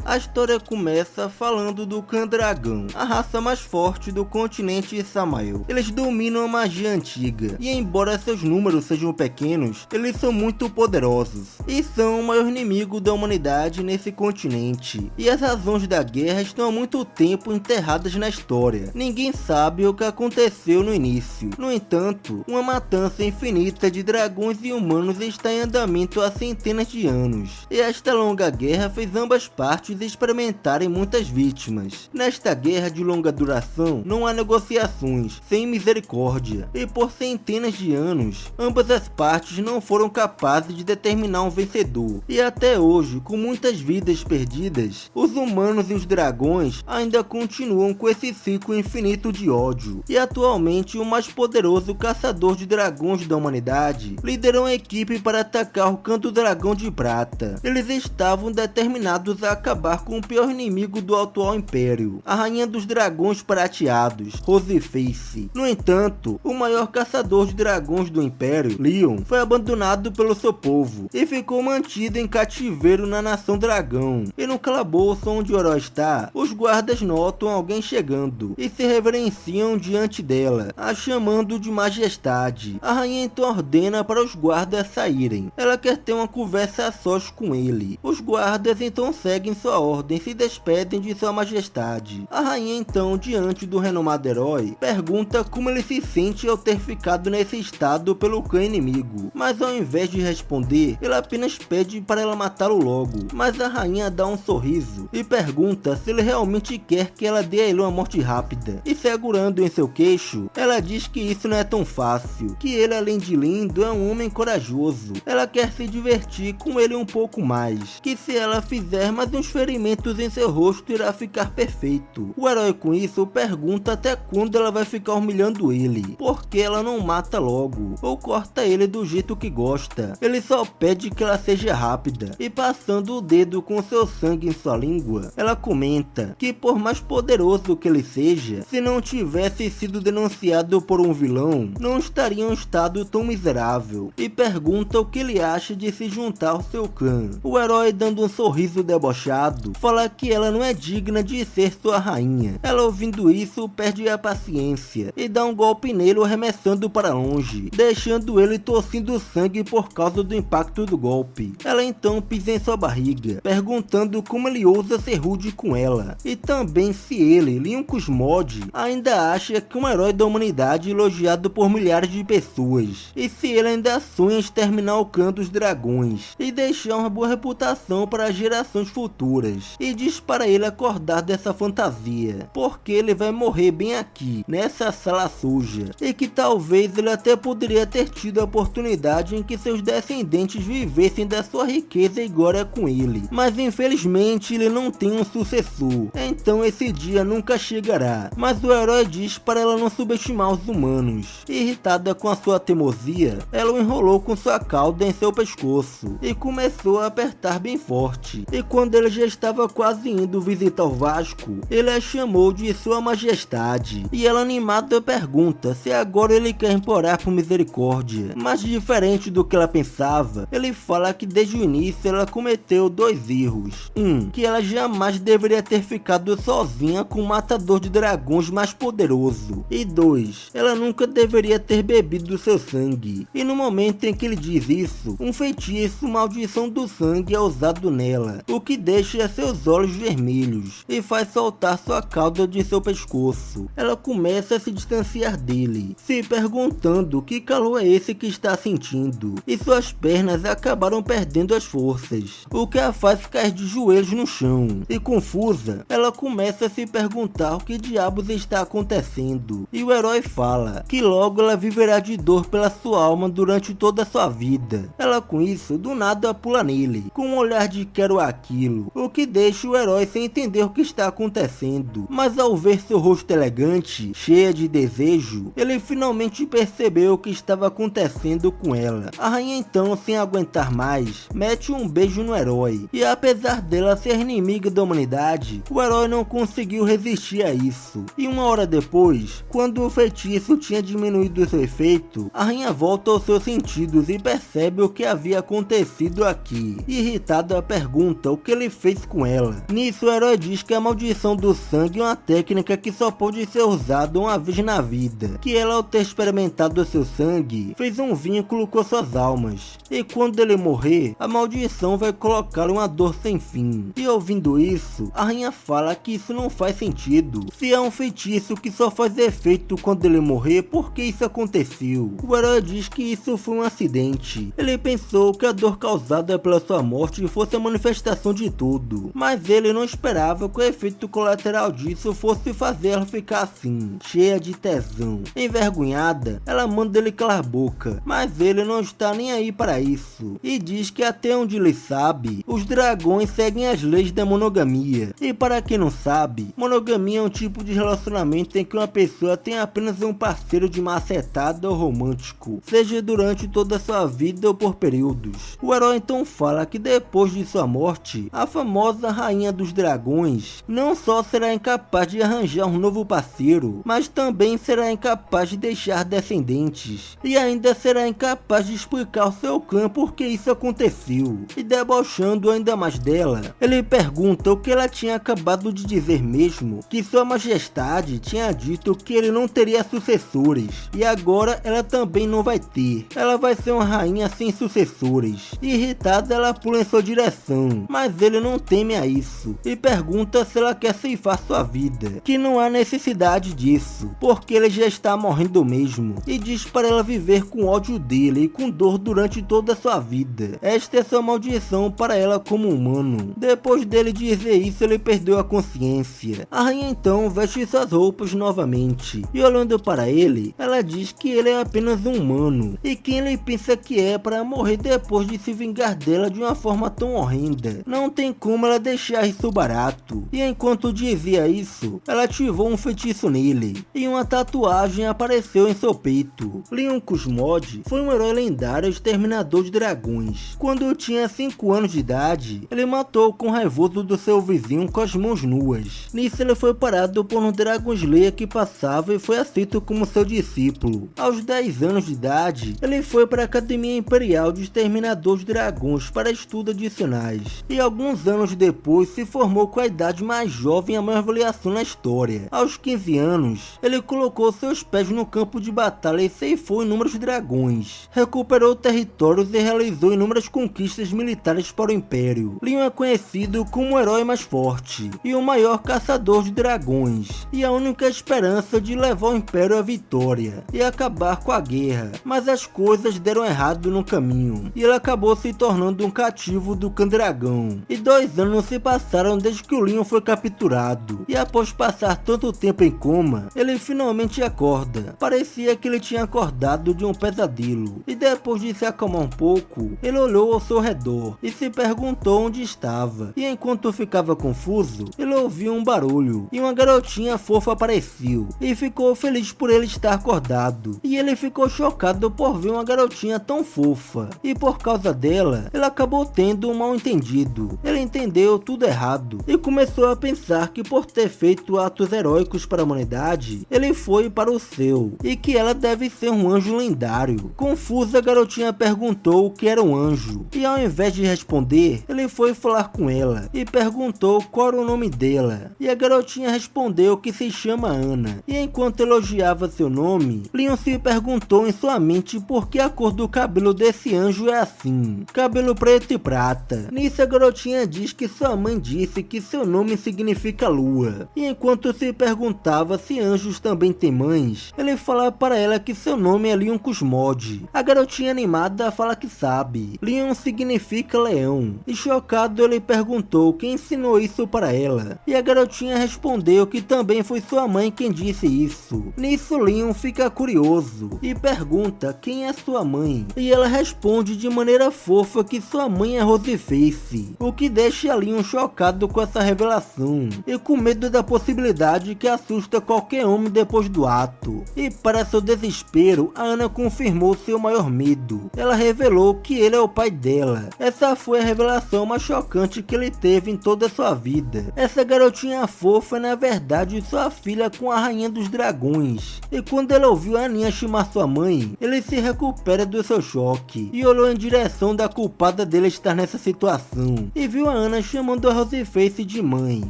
A história começa falando do Kanddragon, a raça mais forte do continente Samael. Eles dominam a magia antiga, e embora seus números sejam pequenos, eles são muito poderosos, e são o maior inimigo da humanidade nesse continente. E as razões da guerra estão há muito tempo enterradas na história. Ninguém sabe o que aconteceu no início. No entanto, uma matança infinita de dragões e humanos está em andamento há centenas de anos, e esta longa guerra fez ambas partes experimentarem muitas vítimas. Nesta guerra de longa duração, não há negociações, sem misericórdia, e por centenas de anos, ambas as partes não foram capazes de determinar um vencedor. E até hoje, com muitas vidas perdidas, os humanos e os dragões ainda continuam com esse ciclo infinito de ódio. E atualmente, o mais poderoso caçador de dragões da humanidade liderou a equipe para atacar o Canto Dragão de Prata. Eles estavam determinados a acabar com o pior inimigo do atual império, a Rainha dos Dragões Prateados, Roseface. No entanto, o maior caçador de dragões do império, Leon, foi abandonado pelo seu povo e ficou mantido em cativeiro na Nação Dragão. E no calabouço onde o herói está, os guardas notam alguém chegando e se reverenciam diante dela, a chamando de majestade. A rainha então ordena para os guardas saírem. Ela quer ter uma conversa a sós com ele. Os guardas então seguem sua ordem e se despedem de sua majestade. A rainha então, diante do renomado herói, pergunta como ele se sente ao ter ficado nesse estado pelo clã inimigo, mas ao invés de responder, ele apenas pede para ela matá-lo logo. Mas a rainha dá um sorriso e pergunta se ele realmente quer que ela dê a ele uma morte rápida, e segurando em seu queixo, ela diz que isso não é tão fácil, que ele, além de lindo, é um homem corajoso. Ela quer se divertir com ele um pouco mais, que se ela fizer mais uns ferimentos em seu rosto irá ficar perfeito. O herói com isso pergunta até quando ela vai ficar humilhando ele, porque ela não mata logo, ou corta ele do jeito que gosta. Ele só pede que ela seja rápida, e passando o dedo com seu sangue em sua língua, ela comenta que por mais poderoso que ele seja, se não tivesse sido denunciado por um vilão, não estaria em um estado tão miserável, e pergunta o que ele acha de se juntar ao seu clã. O herói, dando um sorriso debochado, fala que ela não é digna de ser sua rainha. Ela, ouvindo isso, perde a paciência e dá um golpe nele, arremessando para longe, deixando ele tossindo sangue por causa do impacto do golpe. Ela então pisa em sua barriga, perguntando como ele ousa ser rude com ela, e também se ele, Lincus Mod, ainda acha que um herói da humanidade elogiado por milhares de pessoas, e se ele ainda sonha em exterminar o clã dos dragões e deixar uma boa reputação para gerações futuras, e diz para ele acordar dessa fantasia, porque ele vai morrer bem aqui, nessa sala suja, e que talvez ele até poderia ter tido a oportunidade em que seus descendentes vivessem da sua riqueza e glória com ele, mas infelizmente ele não tem um sucessor, então esse dia nunca chegará. Mas o herói diz para ela não subestimar os humanos. Irritada com a sua teimosia, ela o enrolou com sua cauda em seu pescoço e começou a apertar bem forte, e quando ele já estava quase indo visitar o Vasco, ele a chamou de sua majestade, e ela, animada, pergunta se agora ele quer implorar por misericórdia. Mas diferente do que ela pensava, ele fala que desde o início ela cometeu dois erros. Que ela jamais deveria ter ficado sozinha com o matador de dragões mais poderoso, e 2, ela nunca deveria ter bebido seu sangue. E no momento em que ele diz isso, um feitiço, maldição do sangue, é usado nela, o que deixa seus olhos vermelhos e faz soltar sua cauda de seu pescoço. Ela começa a se distanciar dele, se perguntando que calor é esse que está sentindo, e suas pernas acabaram perdendo as forças, o que a faz cair de joelhos no chão. E confusa, ela começa a se perguntar o que diabos está acontecendo, e o herói fala que logo ela viverá de dor pela sua alma durante toda a sua vida. Ela, com isso, do nada pula nele, com um olhar de quero aquilo, o que deixa o herói sem entender o que está acontecendo. Mas ao ver seu rosto elegante, cheia de desejo, ele finalmente percebeu o que estava acontecendo com ela. A rainha então, sem aguentar mais, mete um beijo no herói, e apesar dela ser inimiga da humanidade, o herói não conseguiu resistir a isso. E uma hora depois, quando o feitiço tinha diminuído seu efeito, a rainha volta aos seus sentidos e percebe o que havia acontecido aqui. Irritada, pergunta o que ele fez fez com ela. Nisso o herói diz que a maldição do sangue é uma técnica que só pode ser usada uma vez na vida, que ela, ao ter experimentado seu sangue, fez um vínculo com suas almas, e quando ele morrer, a maldição vai colocá-lo em uma dor sem fim. E ouvindo isso, a rainha fala que isso não faz sentido. Se é um feitiço que só faz efeito quando ele morrer, por que isso aconteceu? O herói diz que isso foi um acidente. Ele pensou que a dor causada pela sua morte fosse a manifestação de tudo, mas ele não esperava que o efeito colateral disso fosse fazer ela ficar assim, cheia de tesão. Envergonhada, ela manda ele calar a boca, mas ele não está nem aí para isso, e diz que até onde ele sabe, os dragões seguem as leis da monogamia. E para quem não sabe, monogamia é um tipo de relacionamento em que uma pessoa tem apenas um parceiro de macetada ou romântico, seja durante toda a sua vida ou por períodos. O herói então fala que depois de sua morte, a famosa rainha dos dragões não só será incapaz de arranjar um novo parceiro, mas também será incapaz de deixar descendentes, e ainda será incapaz de explicar ao seu clã por que isso aconteceu. E debochando ainda mais dela, ele pergunta o que ela tinha acabado de dizer mesmo, que sua majestade tinha dito que ele não teria sucessores, e agora ela também não vai ter. Ela vai ser uma rainha sem sucessores. Irritada, ela pula em sua direção, mas ele não teme a isso, e pergunta se ela quer ceifar sua vida, que não há necessidade disso, porque ele já está morrendo mesmo, e diz para ela viver com ódio dele e com dor durante toda a sua vida. Esta é sua maldição para ela como humano. Depois dele dizer isso, ele perdeu a consciência. A rainha então veste suas roupas novamente, e olhando para ele, ela diz que ele é apenas um humano, e quem ele pensa que é para morrer depois de se vingar dela de uma forma tão horrenda. Não tem como ela deixar isso barato. E enquanto dizia isso, ela ativou um feitiço nele, e uma tatuagem apareceu em seu peito. Leon Cosmode foi um herói lendário exterminador de dragões. Quando tinha 5 anos de idade, ele matou com raivoso do seu vizinho com as mãos nuas. Nisso ele foi parado por um Dragon Slayer que passava e foi aceito como seu discípulo. Aos 10 anos de idade, ele foi para a Academia Imperial de Exterminador de Dragões para estudos adicionais, e alguns anos depois se formou com a idade mais jovem e a maior avaliação na história. Aos 15 anos, ele colocou seus pés no campo de batalha e ceifou inúmeros dragões, recuperou territórios e realizou inúmeras conquistas militares para o Império. Leon é conhecido como o herói mais forte e o maior caçador de dragões, e a única esperança de levar o Império à vitória e acabar com a guerra, mas as coisas deram errado no caminho, e ele acabou se tornando um cativo do Clã Dragão. E 2 anos se passaram desde que o Leon foi capturado, e após passar tanto tempo em coma, ele finalmente acorda. Parecia que ele tinha acordado de um pesadelo, e depois de se acalmar um pouco, ele olhou ao seu redor e se perguntou onde estava, e enquanto ficava confuso, ele ouviu um barulho, e uma garotinha fofa apareceu, e ficou feliz por ele estar acordado, e ele ficou chocado por ver uma garotinha tão fofa, e por causa dela, ele acabou tendo um mal entendido. Ele entendeu tudo errado, e começou a pensar que por ter feito atos heróicos para a humanidade, ele foi para o céu, e que ela deve ser um anjo lendário. Confusa, a garotinha perguntou o que era um anjo, e ao invés de responder, ele foi falar com ela, e perguntou qual era o nome dela, e a garotinha respondeu que se chama Ana, e enquanto elogiava seu nome, Leon se perguntou em sua mente por que a cor do cabelo desse anjo é assim, cabelo preto e prata. Nisso a garotinha diz que sua mãe disse que seu nome significa lua, e enquanto se perguntava se anjos também têm mães, ele fala para ela que seu nome é Leon Cosmode. A garotinha animada fala que sabe, Leon significa leão, e chocado ele perguntou quem ensinou isso para ela, e a garotinha respondeu que também foi sua mãe quem disse isso. Nisso Leon fica curioso e pergunta quem é sua mãe, e ela responde de maneira fofa que sua mãe é Roseface, o que deixa Leon chocado com essa revelação e com medo da possibilidade que assusta qualquer homem depois do ato. E para seu desespero, a Ana confirmou seu maior medo. Ela revelou que ele é o pai dela. Essa foi a revelação mais chocante que ele teve em toda a sua vida. Essa garotinha fofa é na verdade sua filha com a rainha dos dragões. E quando ele ouviu a Aninha chamar sua mãe, ele se recupera do seu choque e olhou em direção da culpada dele estar nessa situação, e viu a Diana chamando a Roseface de mãe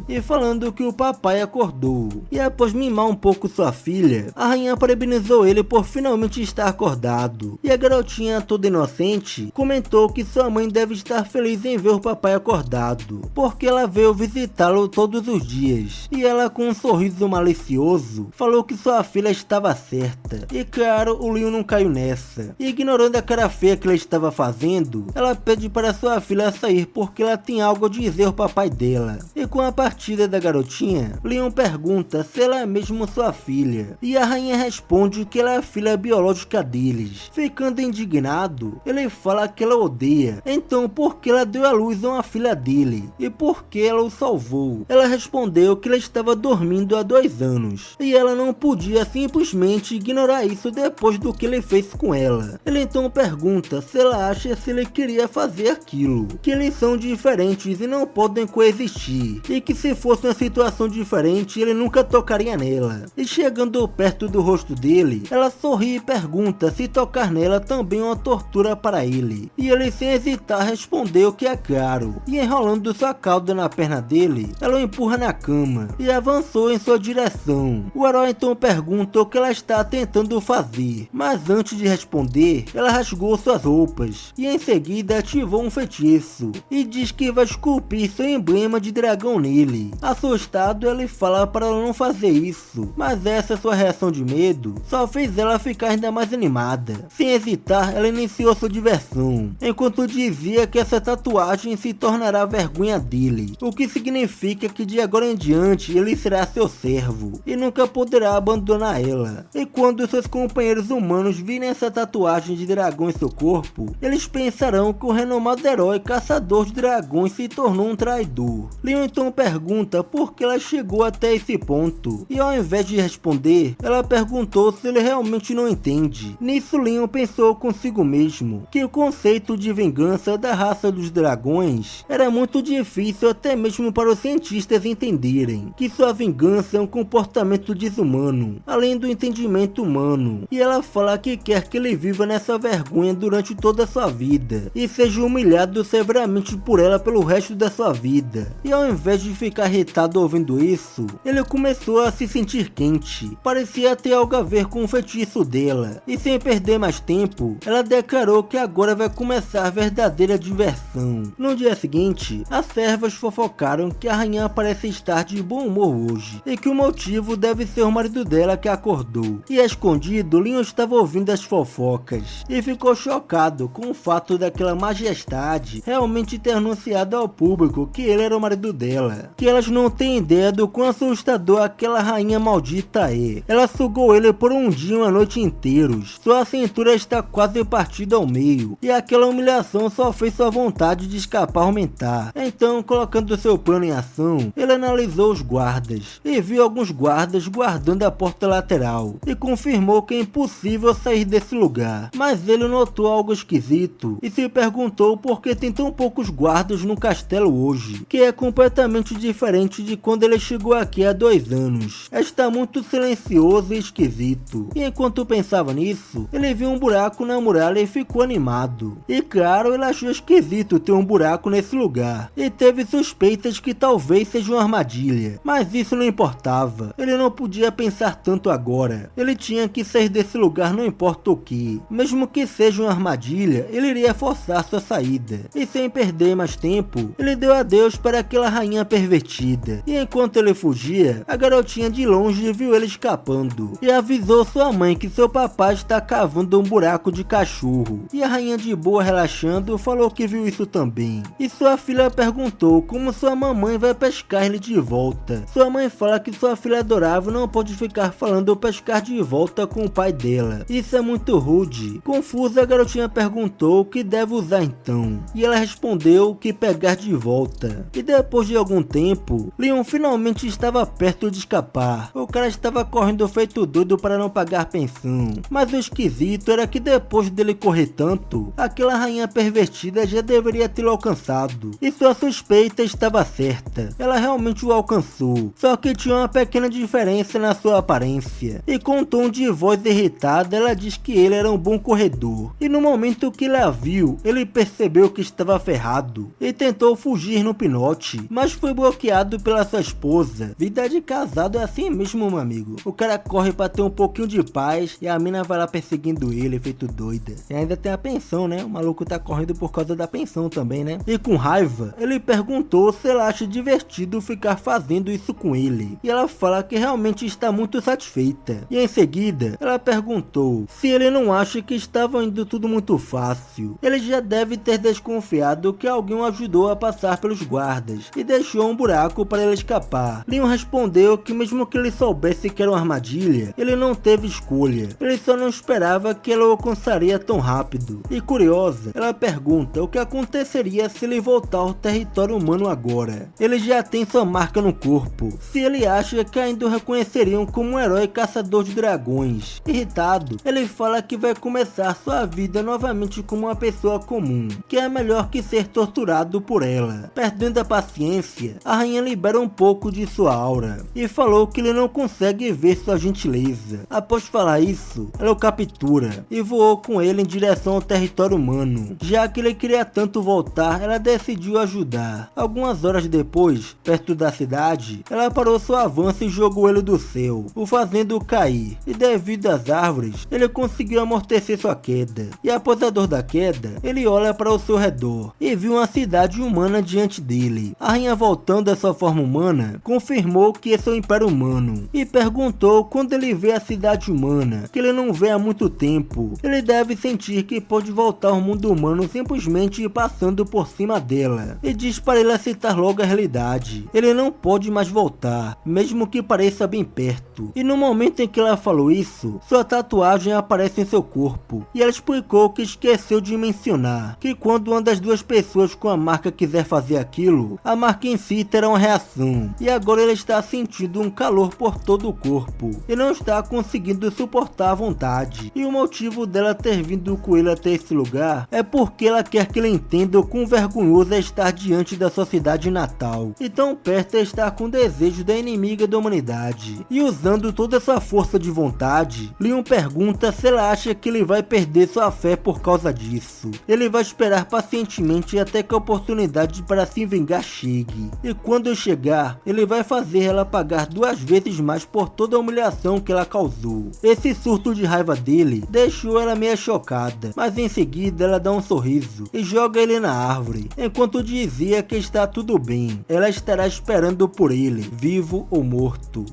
e falando que o papai acordou. E após mimar um pouco sua filha, a rainha parabenizou ele por finalmente estar acordado. E a garotinha, toda inocente, comentou que sua mãe deve estar feliz em ver o papai acordado, porque ela veio visitá-lo todos os dias. E ela, com um sorriso malicioso, falou que sua filha estava certa. E claro, o Leon não caiu nessa. E ignorando a cara feia que ela estava fazendo, ela pede para sua filha sair porque ela tem algo a dizer ao papai dela. E com a partida da garotinha, Leon pergunta se ela é mesmo sua filha. E a rainha responde que ela é a filha biológica deles. Ficando indignado, ele fala que ela odeia. Então por que ela deu à luz a uma filha dele? E por que ela o salvou? Ela respondeu que ela estava dormindo há 2 anos. E ela não podia simplesmente ignorar isso depois do que ele fez com ela. Ele então pergunta se ela acha se ele queria fazer aquilo. Que eles são diferentes e não podem coexistir. E que se fosse uma situação diferente, ele nunca tocaria nela. E chegando perto do rosto dele, ela sorri e pergunta se tocar nela também é uma tortura para ele. E ele sem hesitar respondeu que é claro. E enrolando sua cauda na perna dele, ela o empurra na cama e avançou em sua direção. O herói então pergunta o que ela está tentando fazer, mas antes de responder, ela rasgou suas roupas e em seguida ativou um feitiço e diz que vai esculpir seu emblema de dragão nele. Assustado, ele fala para ela não fazer isso, mas essa sua reação de medo só fez ela ficar ainda mais animada. Sem hesitar, ela iniciou sua diversão, enquanto dizia que essa tatuagem se tornará a vergonha dele, o que significa que de agora em diante ele será seu servo e nunca poderá abandonar ela. E quando seus companheiros humanos virem essa tatuagem de dragão em seu corpo, eles pensarão que o renomado herói caçador de dragões se tornou um traidor. Leon então pergunta por que ela chegou até esse ponto, e ao invés de responder, ela perguntou se ele realmente não entende. Nisso Leon pensou consigo mesmo que o conceito de vingança da raça dos dragões era muito difícil até mesmo para os cientistas entenderem, que sua vingança é um comportamento desumano, além do entendimento humano, e ela fala que quer que ele viva nessa vergonha durante toda a sua vida, e seja humilhado severamente por ela pelo resto da sua vida. E ao invés de ficar irritado ouvindo isso, ele começou a se sentir quente, parecia ter algo a ver com o feitiço dela, e sem perder mais tempo, ela declarou que agora vai começar a verdadeira diversão. No dia seguinte, as servas fofocaram que a rainha parece estar de bom humor hoje, e que o motivo deve ser o marido dela que acordou. E escondido, Leon estava ouvindo as fofocas, e ficou chocado com o fato daquela majestade realmente ter anunciado ao público que ele era o marido dela. Que elas não têm ideia do quão assustador aquela rainha maldita é. Ela sugou ele por um dia e uma noite inteiros, sua cintura está quase partida ao meio, e aquela humilhação só fez sua vontade de escapar aumentar. Então, colocando seu plano em ação, ele analisou os guardas, e viu alguns guardas guardando a porta lateral, e confirmou que é impossível sair desse lugar. Mas ele notou algo esquisito, e se perguntou por que tem tão poucos guardas no castelo hoje, que é completamente diferente de quando ele chegou aqui há 2 anos. Está muito silencioso e esquisito. E enquanto pensava nisso, ele viu um buraco na muralha e ficou animado. E claro, ele achou esquisito ter um buraco nesse lugar, e teve suspeitas que talvez seja uma armadilha, mas isso não importava. Ele não podia pensar tanto agora. Ele tinha que sair desse lugar não importa o que. Mesmo que seja uma armadilha, ele iria forçar sua saída. E sem perder mais tempo, ele deu adeus para aquela rainha pervertida. E enquanto ele fugia, a garotinha de longe viu ele escapando e avisou sua mãe que seu papai está cavando um buraco de cachorro. E a rainha, de boa relaxando, falou que viu isso também. E sua filha perguntou como sua mamãe vai pescar ele de volta. Sua mãe fala que sua filha adorável não pode ficar falando pescar de volta com o pai dela. Isso é muito rude. Confusa, a garotinha perguntou o que deve usar então. E ela respondeu que pegar de volta. E depois de algum tempo, Leon finalmente estava perto de escapar. O cara estava correndo feito doido para não pagar pensão. Mas o esquisito era que depois dele correr tanto, aquela rainha pervertida já deveria tê-lo alcançado. E sua suspeita estava certa. Ela realmente o alcançou. Só que tinha uma pequena diferença na sua aparência. E com um tom de voz irritada, ela diz que ele era um bom corredor. E no momento que ela viu, ele percebeu que estava ferrado. E tentou tentou fugir no pinote, mas foi bloqueado pela sua esposa. Vida de casado é assim mesmo, meu amigo. O cara corre pra ter um pouquinho de paz e a mina vai lá perseguindo ele, feito doida. E ainda tem a pensão, né? O maluco tá correndo por causa da pensão também, né? E com raiva, ele perguntou se ela acha divertido ficar fazendo isso com ele. E ela fala que realmente está muito satisfeita. E em seguida, ela perguntou se ele não acha que estava indo tudo muito fácil. Ele já deve ter desconfiado que alguém o ajudou a passar pelos guardas e deixou um buraco para ele escapar. Leon respondeu que mesmo que ele soubesse que era uma armadilha, ele não teve escolha. Ele só não esperava que ela o alcançaria tão rápido. E curiosa, ela pergunta o que aconteceria se ele voltar ao território humano agora. Ele já tem sua marca no corpo. Se ele acha que ainda o reconheceriam como um herói caçador de dragões. Irritado, ele fala que vai começar sua vida novamente como uma pessoa comum, que é melhor que ser torturado por ela. Perdendo a paciência, a rainha libera um pouco de sua aura e falou que ele não consegue ver sua gentileza. Após falar isso, ela o captura e voou com ele em direção ao território humano. Já que ele queria tanto voltar, ela decidiu ajudar. Algumas horas depois, perto da cidade, ela parou seu avanço e jogou ele do céu, o fazendo cair. E devido às árvores, ele conseguiu amortecer sua queda. E após a dor da queda, ele olha para o seu redor e viu uma cidade humana diante dele. A rainha, voltando à sua forma humana, confirmou que esse é o Império Humano e perguntou quando ele vê a cidade humana, que ele não vê há muito tempo. Ele deve sentir que pode voltar ao mundo humano simplesmente passando por cima dela e diz para ele aceitar logo a realidade. Ele não pode mais voltar, mesmo que pareça bem perto. E no momento em que ela falou isso, sua tatuagem aparece em seu corpo e ela explicou que esqueceu de mencionar que quando uma das duas pessoas com a marca quiser fazer aquilo, a marca em si terá uma reação. E agora ele está sentindo um calor por todo o corpo e não está conseguindo suportar a vontade. E o motivo dela ter vindo com ele até esse lugar é porque ela quer que ele entenda o quão vergonhoso é estar diante da sua cidade natal e tão perto é estar com o desejo da inimiga da humanidade. E usando toda essa força de vontade, Leon pergunta se ela acha que ele vai perder sua fé por causa disso. Ele vai esperar pacientemente até que a oportunidade para se vingar chegue. E quando chegar, ele vai fazer ela pagar 2 vezes mais por toda a humilhação que ela causou. Esse surto de raiva dele deixou ela meio chocada, mas em seguida ela dá um sorriso e joga ele na árvore, enquanto dizia que está tudo bem. Ela estará esperando por ele, vivo ou morto.